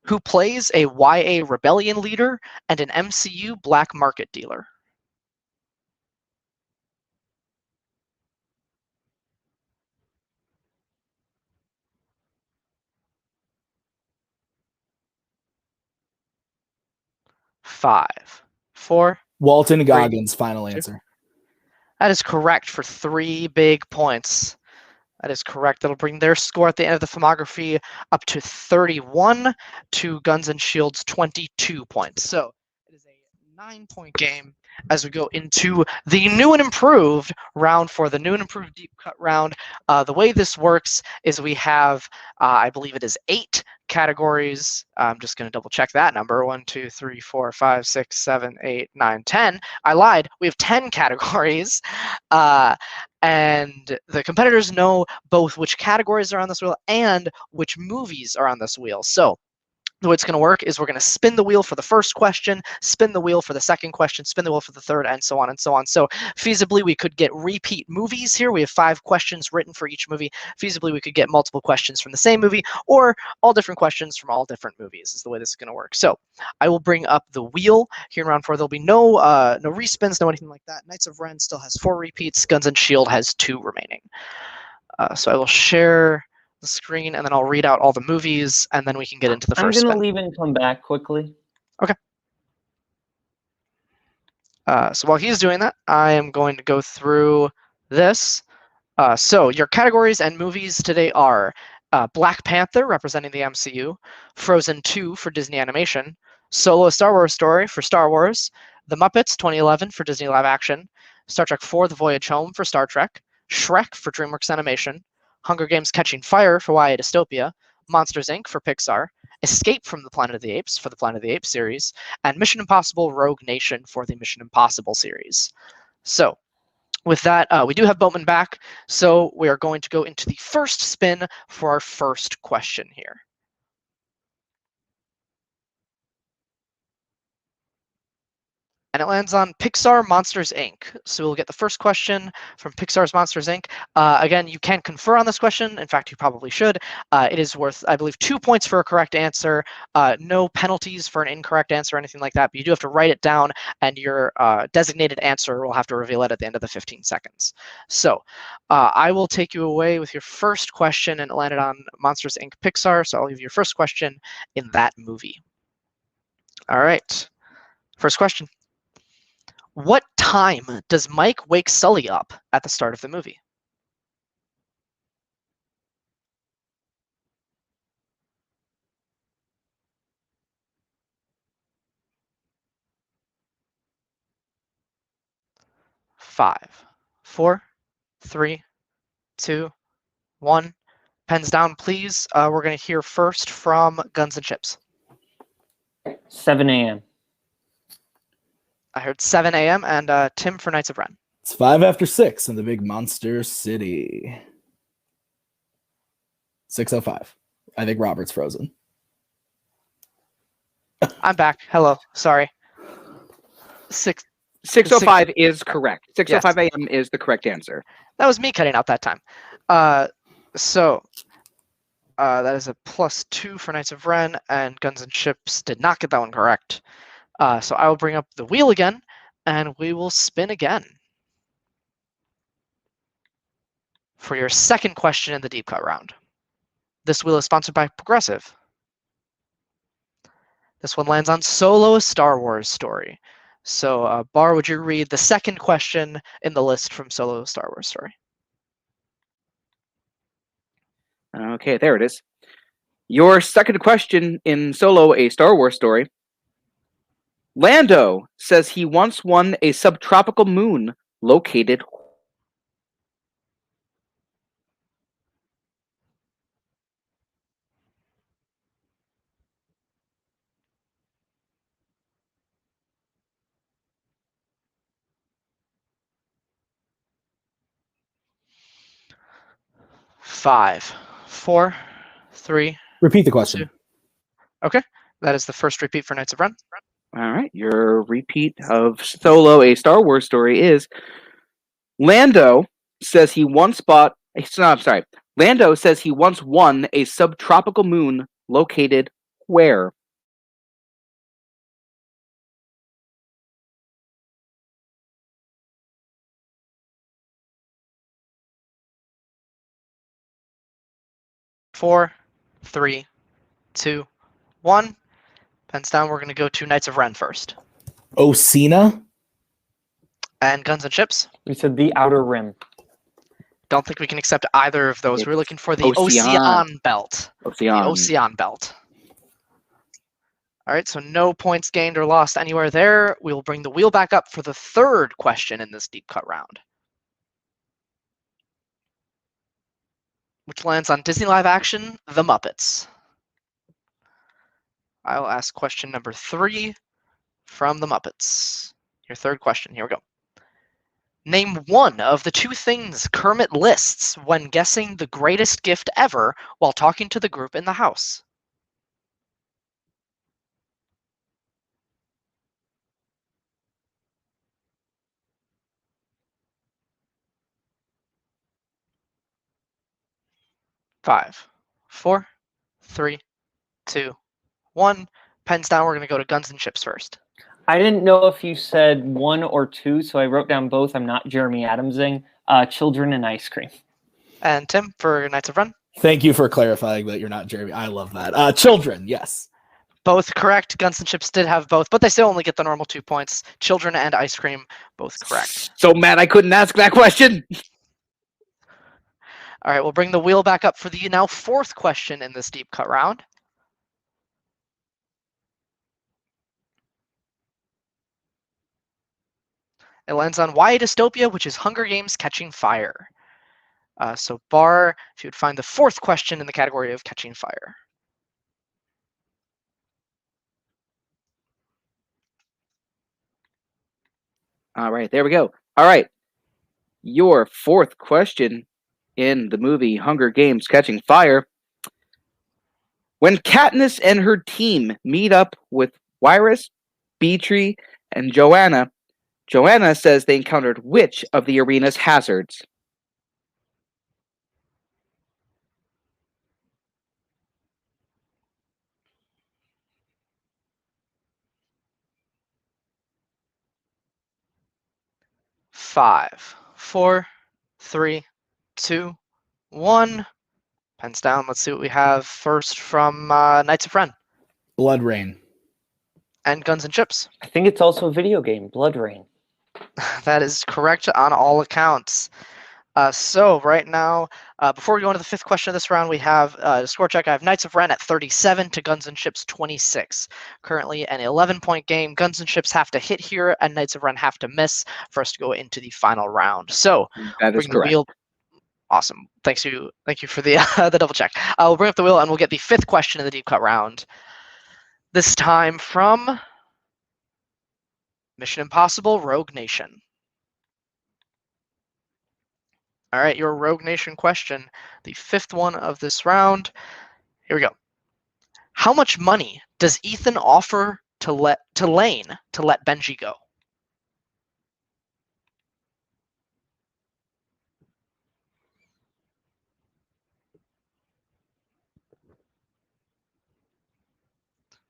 [SPEAKER 1] Who plays a YA rebellion leader and an MCU black market dealer? Five, 4.
[SPEAKER 8] Walton Goggins, final answer.
[SPEAKER 1] That is correct for 3 big points. That is correct. That'll bring their score at the end of the filmography up to 31 to Guns and Shields 22 points. So it is a 9-point game as we go into the new and improved round 4, the new and improved deep cut round. The way this works is we have, I believe it is 8 categories. I'm just going to double check that number. 1, 2, 3, 4, 5, 6, 7, 8, 9, 10. I lied. We have 10 categories. And the competitors know both which categories are on this wheel and which movies are on this wheel. So the way it's going to work is we're going to spin the wheel for the first question, spin the wheel for the second question, spin the wheel for the third, and so on and so on. So feasibly, we could get repeat movies here. We have 5 questions written for each movie. Feasibly, we could get multiple questions from the same movie, or all different questions from all different movies is the way this is going to work. So I will bring up the wheel here in round 4. There'll be no respins, no anything like that. Knights of Ren still has 4 repeats. Guns and Shield has 2 remaining. So I will share the screen, and then I'll read out all the movies, and then we can get into the first
[SPEAKER 4] I'm
[SPEAKER 1] spin.
[SPEAKER 4] gonna leave and come back quickly.
[SPEAKER 1] Okay. So while he's doing that, I am going to go through this. So your categories and movies today are Black Panther, representing the MCU, Frozen 2 for Disney Animation, Solo: A Star Wars Story for Star Wars, The Muppets 2011 for Disney Live Action, Star Trek IV: The Voyage Home for Star Trek, Shrek for DreamWorks Animation, Hunger Games: Catching Fire for YA Dystopia, Monsters, Inc. for Pixar, Escape from the Planet of the Apes for the Planet of the Apes series, and Mission Impossible: Rogue Nation for the Mission Impossible series. So, with that, we do have Boatman back, so we are going to go into the first spin for our first question here. And it lands on Pixar Monsters, Inc. So we'll get the first question from Pixar's Monsters, Inc. Again, you can confer on this question. In fact, you probably should. It is worth, I believe, 2 points for a correct answer. No penalties for an incorrect answer or anything like that, but you do have to write it down, and your designated answer will have to reveal it at the end of the 15 seconds. So I will take you away with your first question, and it landed on Monsters, Inc. Pixar, so I'll leave your first question in that movie. All right. First question. What time does Mike wake Sully up at the start of the movie? Five, four, three, two, one. Pens down, please. We're going to hear first from Guns and Chips.
[SPEAKER 4] 7 a.m.
[SPEAKER 1] I heard 7 a.m. and Tim for Knights of Ren.
[SPEAKER 8] It's 5 after 6 in the big monster city. 6:05. I think Robert's frozen.
[SPEAKER 1] I'm back. Hello. Sorry.
[SPEAKER 2] 6:05 is correct. 6:05 a.m. is the correct answer.
[SPEAKER 1] That was me cutting out that time. So that is a +2 for Knights of Ren, and Guns and Chips did not get that one correct. So I will bring up the wheel again, and we will spin again for your second question in the deep cut round. This wheel is sponsored by Progressive. This one lands on Solo: A Star Wars Story. So, Bar, would you read the second question in the list from Solo: A Star Wars Story?
[SPEAKER 2] Okay, there it is. Your second question in Solo: A Star Wars Story. Lando says he once won a subtropical moon located.
[SPEAKER 1] Five, four, three.
[SPEAKER 8] Repeat the question.
[SPEAKER 1] 2. Okay, that is the first repeat for Knights of Ren.
[SPEAKER 2] All right, your repeat of Solo: A Star Wars Story is Lando says he once bought. No, I'm sorry. Lando says he once won a subtropical moon located where?
[SPEAKER 1] Four, three, two, one. Pens down. We're going to go to Knights of Ren first.
[SPEAKER 8] Osina?
[SPEAKER 1] And Guns and Chips.
[SPEAKER 4] We said the Outer Rim.
[SPEAKER 1] Don't think we can accept either of those. We're looking for the
[SPEAKER 2] Ocean.
[SPEAKER 1] Ocean Belt.
[SPEAKER 2] Ocean.
[SPEAKER 1] The Ocean Belt. All right, so no points gained or lost anywhere there. We will bring the wheel back up for the third question in this deep cut round, which lands on Disney Live Action, The Muppets. I will ask question number 3 from The Muppets. Your third question. Here we go. Name one of the 2 things Kermit lists when guessing the greatest gift ever while talking to the group in the house. Five, four, three, two, one. Pens down. We're going to go to Guns and Chips first.
[SPEAKER 4] I didn't know if you said 1 or 2, so I wrote down both. I'm not Jeremy Adamsing. Children and Ice Cream.
[SPEAKER 1] And Tim for Knights of Ren.
[SPEAKER 8] Thank you for clarifying that you're not Jeremy. I love that. Children, yes.
[SPEAKER 1] Both correct. Guns and Chips did have both, but they still only get the normal 2 points. Children and Ice Cream, both correct.
[SPEAKER 2] So mad I couldn't ask that question.
[SPEAKER 1] All right, we'll bring the wheel back up for the now 4th question in this deep cut round. It lands on YA Dystopia, which is Hunger Games Catching Fire. So Bar, if you would find the 4th question in the category of Catching Fire.
[SPEAKER 2] All right, there we go. All right, your 4th question in the movie Hunger Games Catching Fire. When Katniss and her team meet up with Wyrus, Beatree, and Joanna, Joanna says they encountered which of the arena's hazards?
[SPEAKER 1] Five, four, three, two, one. Pens down. Let's see what we have first from Knights of Ren
[SPEAKER 8] Blood Rain.
[SPEAKER 1] and Guns and Chips.
[SPEAKER 4] I think it's also a video game, Blood Rain.
[SPEAKER 1] That is correct on all accounts. So right now, before we go into the 5th question of this round, we have a score check. I have Knights of Ren at 37 to Guns and Chips 26. Currently an 11-point game. Guns and Chips have to hit here, and Knights of Ren have to miss for us to go into the final round. So
[SPEAKER 2] That is
[SPEAKER 1] bring the
[SPEAKER 2] correct.
[SPEAKER 1] wheel. Awesome. Thank you for the the double check. We'll bring up the wheel, and we'll get the 5th question in the deep cut round. This time from Mission Impossible: Rogue Nation. All right, your Rogue Nation question, the 5th one of this round. Here we go. How much money does Ethan offer to Lane to let Benji go?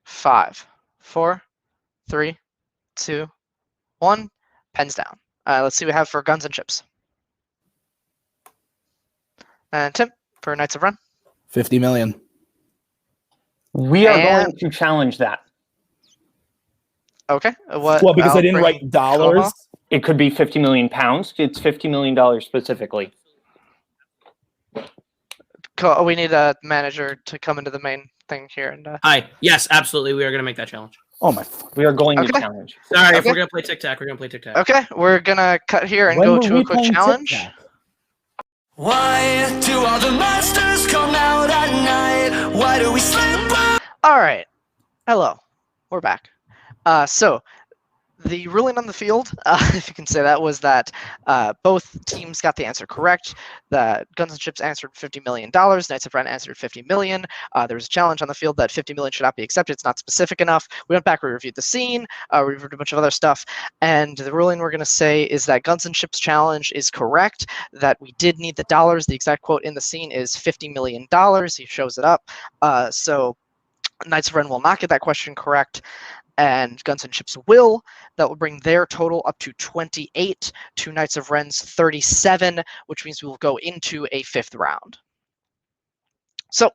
[SPEAKER 1] Five, four, three, two, one. Pens down. Let's see what we have for Guns and Chips. And Tim for Knights of Ren.
[SPEAKER 8] 50 million.
[SPEAKER 4] We are
[SPEAKER 1] And-
[SPEAKER 4] going to challenge that.
[SPEAKER 1] Okay. What?
[SPEAKER 8] Well, because I didn't
[SPEAKER 1] bring
[SPEAKER 8] write dollars.
[SPEAKER 1] Koho.
[SPEAKER 4] It could be 50 million pounds. It's $50 million specifically.
[SPEAKER 1] We need a manager to come into the main thing here. And
[SPEAKER 3] Hi. Yes, absolutely. We are going to make that challenge.
[SPEAKER 8] Oh my.
[SPEAKER 4] We are going to
[SPEAKER 1] Okay.
[SPEAKER 4] challenge.
[SPEAKER 3] Sorry, if
[SPEAKER 1] Okay.
[SPEAKER 3] we're going to play tic-tac, we're going to play tic-tac.
[SPEAKER 1] okay, we're gonna cut here and
[SPEAKER 8] When
[SPEAKER 1] go
[SPEAKER 8] were
[SPEAKER 1] to
[SPEAKER 8] we
[SPEAKER 1] a quick
[SPEAKER 8] playing
[SPEAKER 1] challenge.
[SPEAKER 8] tic-tac?
[SPEAKER 10] Why do all the monsters come out at night? Why do we sleep?
[SPEAKER 1] All right. Hello. We're back. So the ruling on the field, if you can say that, was that both teams got the answer correct. The Guns and Chips answered $50 million. Knights of Ren answered $50 million. There was a challenge on the field that $50 million should not be accepted. It's not specific enough. We went back, we reviewed the scene, we reviewed a bunch of other stuff, and the ruling we're going to say is that Guns and Chips challenge is correct, that we did need the dollars. The exact quote in the scene is $50 million. He shows it up. So Knights of Ren will not get that question correct, and Guns and Chips will. That will bring their total up to 28 to Knights of Ren's 37, which means we will go into a 5th round. So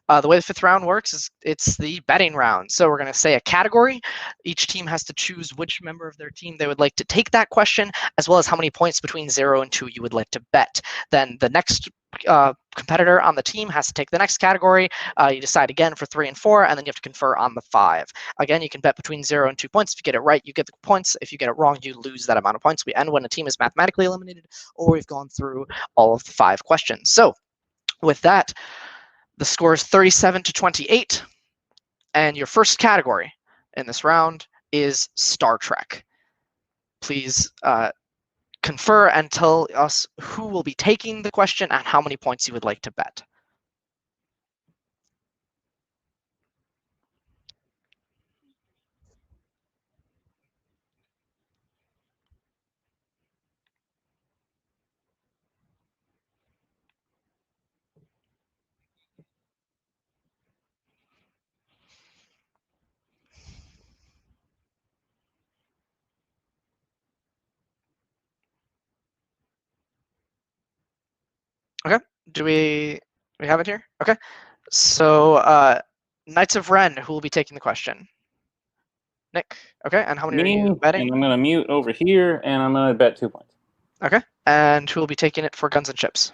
[SPEAKER 1] the way the 5th round works is it's the betting round. So we're going to say a category. Each team has to choose which member of their team they would like to take that question, as well as how many points between 0 and 2 you would like to bet. Then the next competitor on the team has to take the next category. You decide again for 3 and 4, and then you have to confer on the 5. Again, you can bet between 0 and 2 points. If you get it right, you get the points. If you get it wrong, you lose that amount of points. We end when a team is mathematically eliminated, or we've gone through all of the 5 questions. So with that, the score is 37 to 28, and your first category in this round is Star Trek. Please confer and tell us who will be taking the question and how many points you would like to bet. Okay, do we have it here? Okay, so Knights of Ren, who will be taking the question? Nick. Okay, and how many are
[SPEAKER 7] Me,
[SPEAKER 1] you
[SPEAKER 7] and
[SPEAKER 1] betting?
[SPEAKER 7] I'm going to mute over here, and I'm going to bet 2 points.
[SPEAKER 1] Okay, and who will be taking it for Guns and Chips?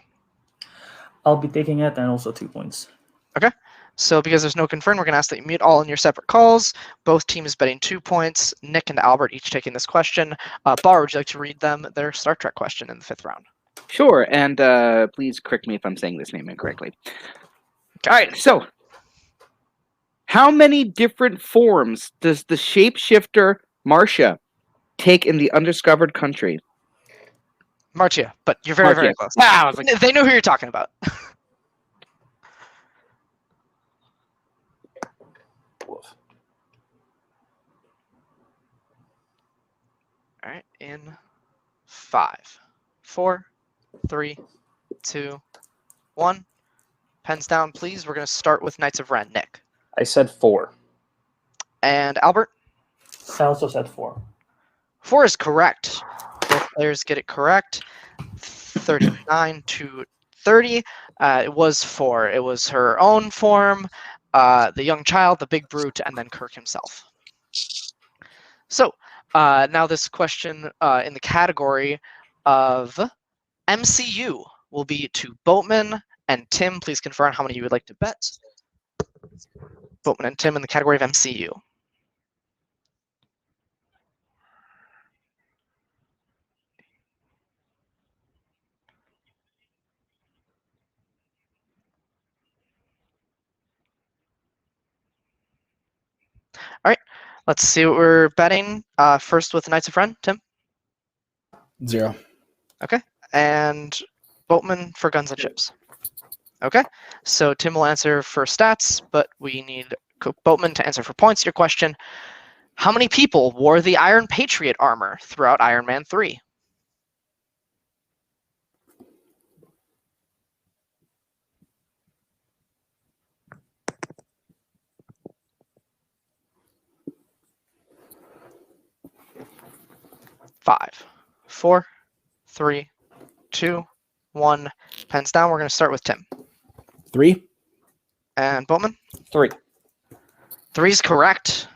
[SPEAKER 5] I'll be taking it and also 2 points.
[SPEAKER 1] Okay, so because there's no confirm, we're going to ask that you mute all in your separate calls. Both teams betting 2 points. Nick and Albert each taking this question. Bar, would you like to read them their Star Trek question in the 5th round?
[SPEAKER 2] Sure, and please correct me if I'm saying this name incorrectly. All right, so how many different forms does the shapeshifter Marcia take in the undiscovered country?
[SPEAKER 1] Marcia, but you're very, very
[SPEAKER 2] Marcia.
[SPEAKER 1] close.
[SPEAKER 2] Ah, I was like,
[SPEAKER 1] They know who you're talking about. All right, in 5, 4, 3, 2, 1. Pens down, please. We're going to start with Knights of Ren. Nick.
[SPEAKER 7] I said 4.
[SPEAKER 1] And Albert?
[SPEAKER 5] I also said 4.
[SPEAKER 1] 4 is correct. Both players get it correct. 39 to 30. It was 4. It was her own form, the young child, the big brute, and then Kirk himself. So now this question in the category of MCU will be to Boatman and Tim. Please confirm how many you would like to bet. Boatman and Tim in the category of MCU. All right, let's see what we're betting. First with Knights of Ren, Tim.
[SPEAKER 8] 0.
[SPEAKER 1] Okay, and Boatman for Guns and Chips. Okay, so Tim will answer for stats, but we need Boatman to answer for points. Your question: how many people wore the Iron Patriot armor throughout Iron Man 3? Five, 4, 3, 2, 1. Pens down. We're going to start with Tim.
[SPEAKER 8] 3.
[SPEAKER 1] And Boatman?
[SPEAKER 7] 3.
[SPEAKER 1] 3 is correct.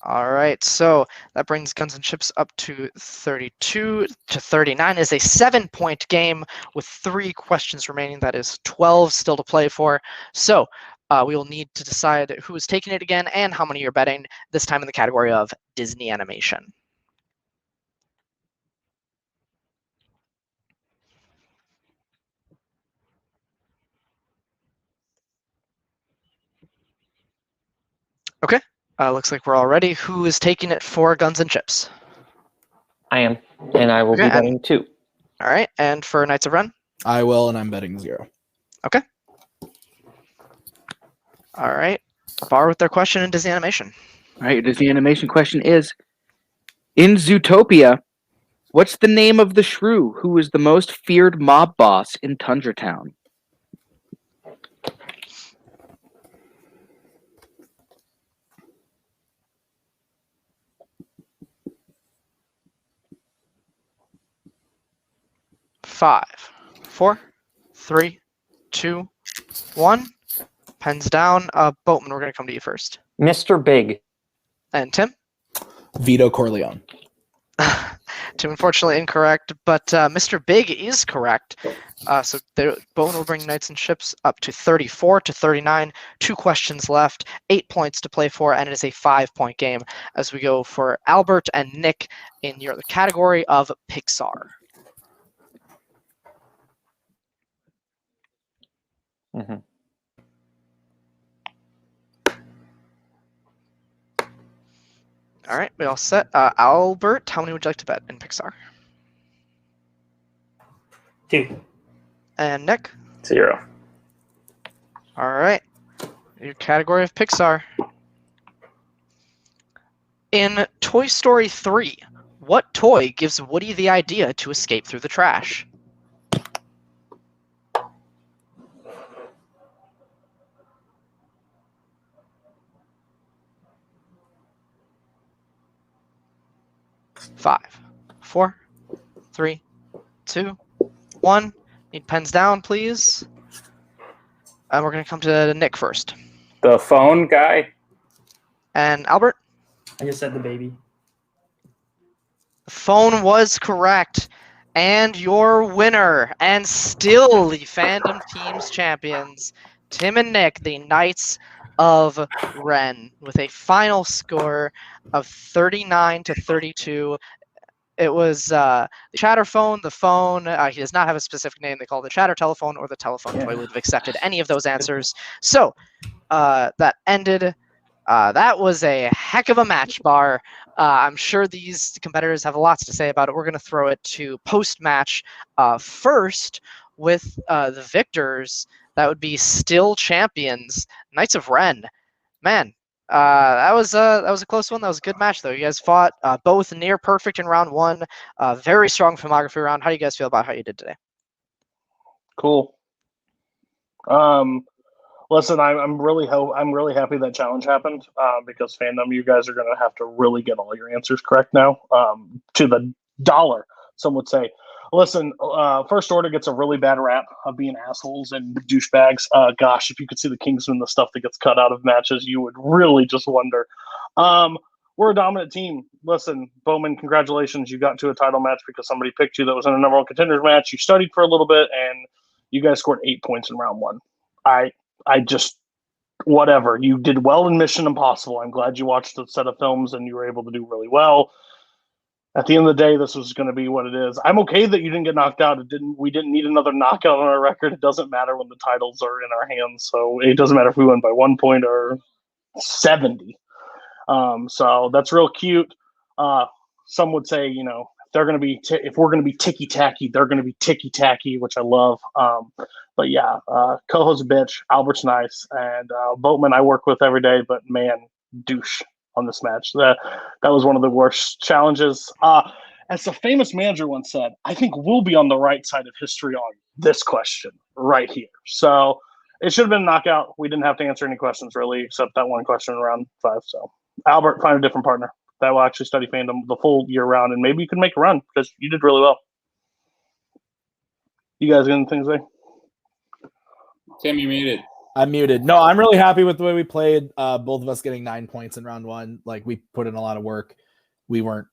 [SPEAKER 1] All right, so that brings Guns and Chips up to 32 to 39. Is a 7-point game with 3 questions remaining. That is 12 still to play for. So we will need to decide who is taking it again and how many you're betting, this time in the category of Disney animation. Okay, looks like we're all ready. Who is taking it for Guns and Chips?
[SPEAKER 4] I am, and I will
[SPEAKER 1] Okay,
[SPEAKER 4] be betting 2.
[SPEAKER 1] All right, and for Knights of Ren?
[SPEAKER 8] I will, and I'm betting 0.
[SPEAKER 1] Okay. All right, Bar with their question in Disney animation.
[SPEAKER 2] all right, your Disney animation question is, in Zootopia, what's the name of the shrew who is the most feared mob boss in Tundra Town?
[SPEAKER 1] Five, 4, 3, 2, 1. Pens down. Boatman, we're going to come to you first.
[SPEAKER 4] Mr. Big.
[SPEAKER 1] And Tim?
[SPEAKER 8] Vito Corleone.
[SPEAKER 1] Tim, unfortunately incorrect, but Mr. Big is correct. So Boatman will bring Knights and Chips up to 34 to 39. 2 questions left, 8 points to play for, and it is a 5-point game as we go for Albert and Nick in the category of Pixar.
[SPEAKER 4] Mm-hmm.
[SPEAKER 1] All right, we all set. Albert, how many would you like to bet in Pixar?
[SPEAKER 5] 2.
[SPEAKER 1] And Nick?
[SPEAKER 7] 0.
[SPEAKER 1] All right, your category of Pixar. In Toy Story 3, what toy gives Woody the idea to escape through the trash? Five, 4, 3, 2, 1. Need pens down, please. And we're going to come to Nick first.
[SPEAKER 7] The phone guy.
[SPEAKER 1] And Albert?
[SPEAKER 5] I just said the baby.
[SPEAKER 1] The phone was correct. And your winner, and still the fandom team's champions, Tim and Nick, the Knights of Ren, with a final score of 39-32. It was the chatter phone, the phone. He does not have a specific name. They call it the chatter telephone or the telephone toy. Would have accepted any of those answers. So that ended. That was a heck of a match, Bar. I'm sure these competitors have lots to say about it. We're going to throw it to post-match first with the victors. That would be still champions, Knights of Ren. Man, that was a close one. That was a good match, though. You guys fought both near perfect in round one. Very strong filmography round. How do you guys feel about how you did today?
[SPEAKER 6] Cool. Listen, I'm really happy that challenge happened because Fandom, you guys are going to have to really get all your answers correct now to the dollar. Some would say. Listen, First Order gets a really bad rap of being assholes and douchebags. Gosh, if you could see the Kingsmen, the stuff that gets cut out of matches, you would really just wonder. We're a dominant team. Listen, Bowman, congratulations. You got to a title match because somebody picked you that was in a number one contenders match. You studied for a little bit, and you guys scored 8 points in round one. I just, whatever. You did well in Mission Impossible. I'm glad you watched the set of films and you were able to do really well. At the end of the day, this was going to be what it is. I'm okay that you didn't get knocked out. We didn't need another knockout on our record. It doesn't matter when the titles are in our hands. So it doesn't matter if we win by 1 point or 70. So that's real cute. Some would say, you know, if we're going to be ticky tacky, they're going to be ticky tacky, which I love. But yeah, Koho's a bitch. Albert's nice, and Boatman I work with every day. But man, douche on this match. That was one of the worst challenges. As a famous manager once said, I think we'll be on the right side of history on this question right here. So it should have been a knockout. We didn't have to answer any questions really, except that one question in round 5. So Albert, find a different partner that will actually study Fandom the full year round, and maybe you can make a run because you did really well. You guys got anything to say?
[SPEAKER 9] Tim, you muted.
[SPEAKER 8] I'm muted. No, I'm really happy with the way we played. Both of us getting 9 points in round one. Like, we put in a lot of work. We weren't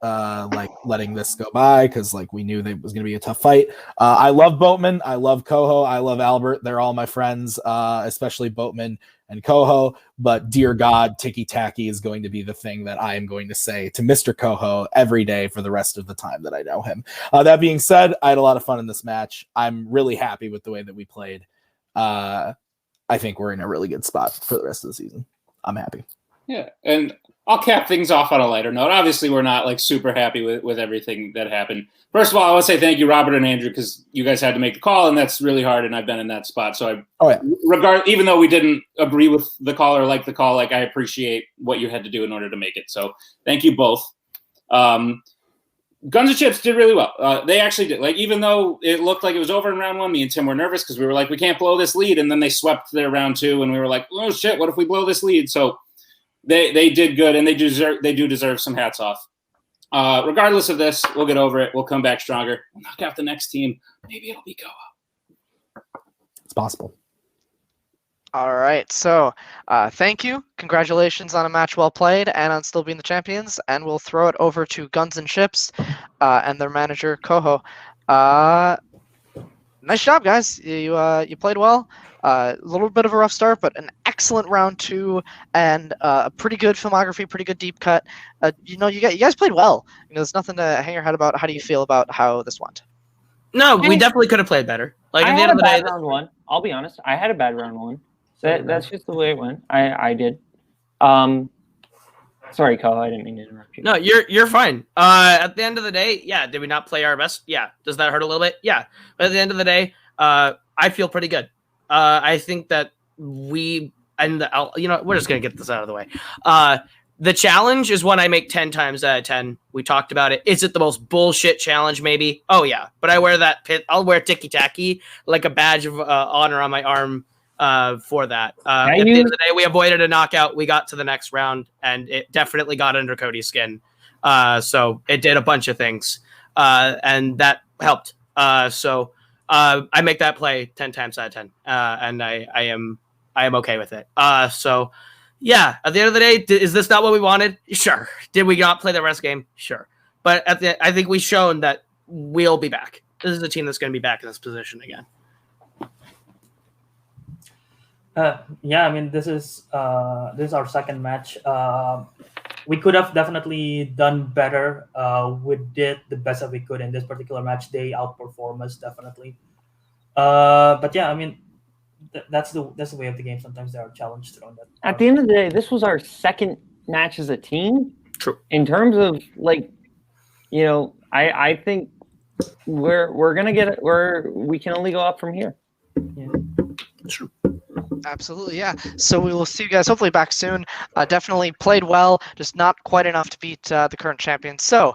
[SPEAKER 8] like letting this go by because like we knew that it was going to be a tough fight. I love Boatman. I love Koho. I love Albert. They're all my friends, especially Boatman and Koho. But dear God, ticky tacky is going to be the thing that I am going to say to Mr. Koho every day for the rest of the time that I know him. That being said, I had a lot of fun in this match. I'm really happy with the way that we played. I think we're in a really good spot for the rest of the season. I'm happy.
[SPEAKER 9] Yeah, and I'll cap things off on a lighter note. Obviously, we're not like super happy with everything that happened. First of all, I want to say thank you, Robert and Andrew, because you guys had to make the call, and that's really hard, and I've been in that spot. So even though we didn't agree with the call or like the call, like I appreciate what you had to do in order to make it. So thank you both. Guns and Chips did really well. They actually did. Like, even though it looked like it was over in round one, me and Tim were nervous because we were like, we can't blow this lead. And then they swept their round two, and we were like, oh shit, what if we blow this lead? So they did good, and they do deserve some hats off. Regardless of this, we'll get over it. We'll come back stronger. We'll knock out the next team. Maybe it'll be Koho.
[SPEAKER 8] It's possible.
[SPEAKER 1] All right, so thank you. Congratulations on a match well played and on still being the champions. And we'll throw it over to Guns and Chips and their manager, Koho. Nice job, guys. You played well. A little bit of a rough start, but an excellent round two and a pretty good filmography, pretty good deep cut. You guys played well. There's nothing to hang your head about. How do you feel about how this went?
[SPEAKER 3] No, we definitely could have played better. Like, at the end of the day,
[SPEAKER 4] round one. I'll be honest. I had a bad round one. That's just the way it went. I did. Sorry, Koho, I didn't mean to interrupt you.
[SPEAKER 3] No, you're fine. At the end of the day, yeah, did we not play our best? Yeah. Does that hurt a little bit? Yeah. But at the end of the day, I feel pretty good. I think that we're just gonna get this out of the way. The challenge is one I make 10 times out of 10. We talked about it. Is it the most bullshit challenge? Maybe. Oh yeah, but I wear that pit. I'll wear ticky tacky like a badge of honor on my arm. For that. At the end of the day, we avoided a knockout. We got to the next round, and it definitely got under Cody's skin. So it did a bunch of things, and that helped. So I make that play 10 times out of 10, and I am okay with it. So yeah, at the end of the day, is this not what we wanted? Sure. Did we not play the rest game? Sure. But I think we've shown that we'll be back. This is a team that's going to be back in this position again.
[SPEAKER 5] Yeah, I mean, this is our second match. We could have definitely done better. We did the best that we could in this particular match. They outperform us definitely. But yeah, I mean, that's the way of the game. Sometimes there are challenges thrown.
[SPEAKER 4] At the end of the day, this was our second match as a team.
[SPEAKER 3] True.
[SPEAKER 4] In terms of like, you know, I think we're gonna get it. We can only go up from here.
[SPEAKER 5] Yeah.
[SPEAKER 3] True.
[SPEAKER 1] Absolutely, yeah. So we will see you guys hopefully back soon. Definitely played well, just not quite enough to beat the current champions. So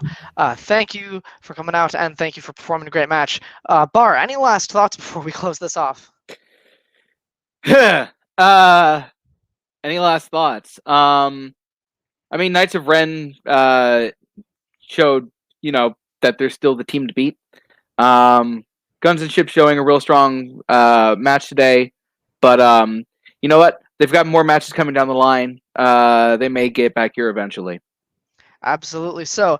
[SPEAKER 1] thank you for coming out, and thank you for performing a great match. Bar, any last thoughts before we close this off?
[SPEAKER 2] Any last thoughts? I mean, Knights of Ren showed, you know, that they're still the team to beat. Guns and Ships showing a real strong match today, but you know what? They've got more matches coming down the line. They may get back here eventually.
[SPEAKER 1] Absolutely. So,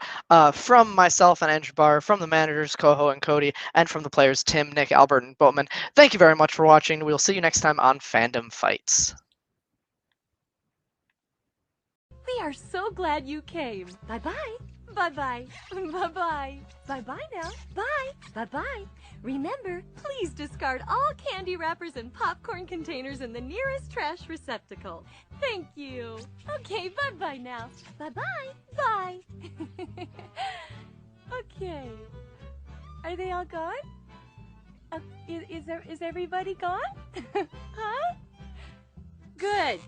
[SPEAKER 1] from myself and Andrew Barr, from the managers, Koho and Cody, and from the players, Tim, Nick, Albert, and Boatman, thank you very much for watching. We'll see you next time on Fandom Fights.
[SPEAKER 11] We are so glad you came. Bye-bye. Bye-bye. Bye-bye. Bye-bye now. Bye. Bye-bye. Remember, please discard all candy wrappers and popcorn containers in the nearest trash receptacle. Thank you. Okay, bye-bye now. Bye-bye. Bye. Okay. Are they all gone? Is everybody gone? Huh? Good.